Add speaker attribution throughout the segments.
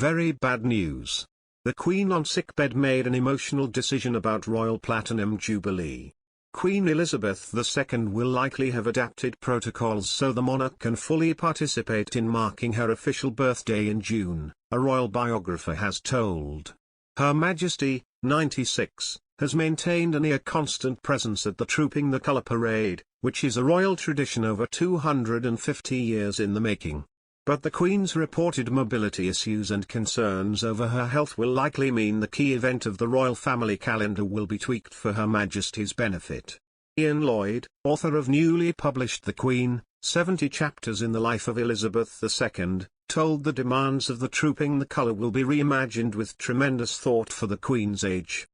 Speaker 1: Very bad news. The Queen on sickbed made an emotional decision about Royal Platinum Jubilee. Queen Elizabeth II will likely have adapted protocols so the monarch can fully participate in marking her official birthday in June, a royal biographer has told. Her Majesty, 96, has maintained a near-constant presence at the Trooping the Colour Parade, which is a royal tradition over 250 years in the making. But the Queen's reported mobility issues and concerns over her health will likely mean the key event of the royal family calendar will be tweaked for Her Majesty's benefit. Lloyd, author of newly published The Queen, 70 Chapters in the Life of Elizabeth II, told the demands of the Trooping the Colour will be reimagined with tremendous thought for the Queen's age.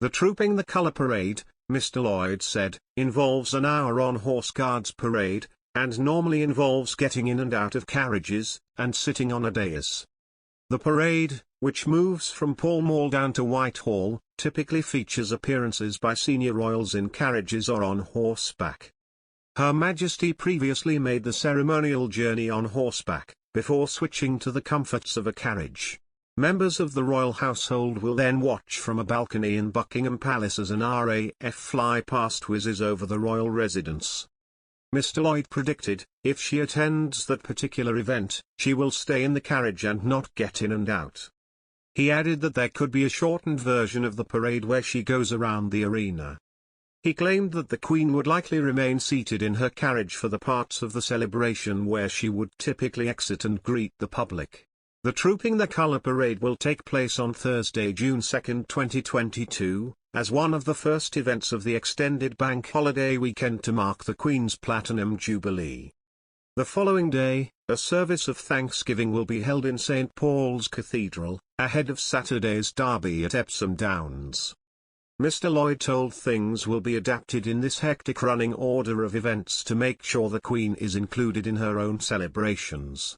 Speaker 1: The Trooping the Colour Parade, Mr. Lloyd said, involves an hour-on Horse Guards parade, and normally involves getting in and out of carriages, and sitting on a dais. The parade, which moves from Pall Mall down to Whitehall, typically features appearances by senior royals in carriages or on horseback. Her Majesty previously made the ceremonial journey on horseback, before switching to the comforts of a carriage. Members of the royal household will then watch from a balcony in Buckingham Palace as an RAF fly past whizzes over the royal residence. Mr. Lloyd predicted, if she attends that particular event, she will stay in the carriage and not get in and out. He added that there could be a shortened version of the parade where she goes around the arena. He claimed that the Queen would likely remain seated in her carriage for the parts of the celebration where she would typically exit and greet the public. The Trooping the Colour Parade will take place on Thursday, June 2, 2022, as one of the first events of the extended bank holiday weekend to mark the Queen's Platinum Jubilee. The following day, a service of thanksgiving will be held in St. Paul's Cathedral, ahead of Saturday's derby at Epsom Downs. Mr. Lloyd told things will be adapted in this hectic running order of events to make sure the Queen is included in her own celebrations.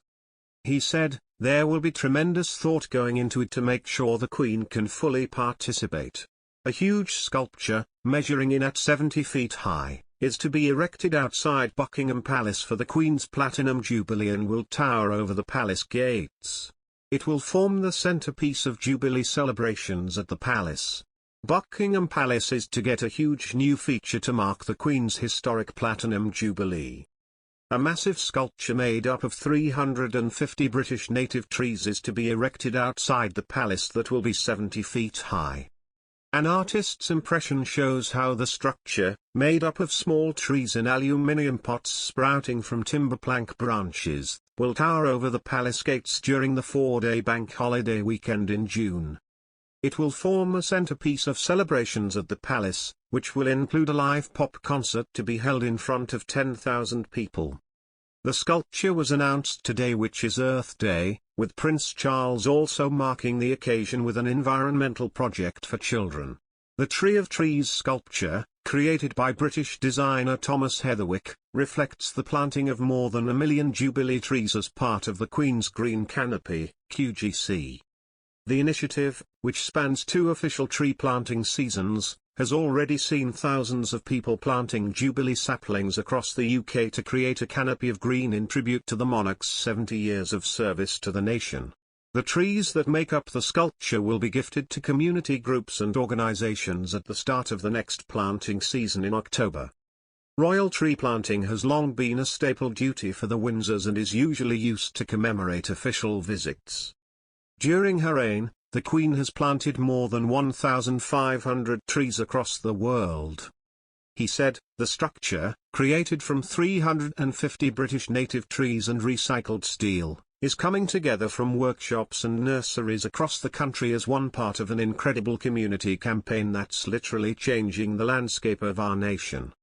Speaker 1: He said, there will be tremendous thought going into it to make sure the Queen can fully participate. A huge sculpture, measuring in at 70 feet high, is to be erected outside Buckingham Palace for the Queen's Platinum Jubilee and will tower over the palace gates. It will form the centerpiece of Jubilee celebrations at the palace. Buckingham Palace is to get a huge new feature to mark the Queen's historic Platinum Jubilee. A massive sculpture made up of 350 British native trees is to be erected outside the palace that will be 70 feet high. An artist's impression shows how the structure, made up of small trees in aluminium pots sprouting from timber plank branches, will tower over the palace gates during the 4-day bank holiday weekend in June. It will form a centerpiece of celebrations at the palace, which will include a live pop concert to be held in front of 10,000 people. The sculpture was announced today, which is Earth Day, with Prince Charles also marking the occasion with an environmental project for children. The Tree of Trees sculpture, created by British designer Thomas Heatherwick, reflects the planting of more than 1 million Jubilee trees as part of the Queen's Green Canopy, QGC. The initiative, which spans 2 official tree planting seasons, has already seen thousands of people planting Jubilee saplings across the UK to create a canopy of green in tribute to the monarch's 70 years of service to the nation. The trees that make up the sculpture will be gifted to community groups and organisations at the start of the next planting season in October. Royal tree planting has long been a staple duty for the Windsors and is usually used to commemorate official visits. During her reign, the Queen has planted more than 1,500 trees across the world. He said, the structure, created from 350 British native trees and recycled steel, is coming together from workshops and nurseries across the country as one part of an incredible community campaign that's literally changing the landscape of our nation.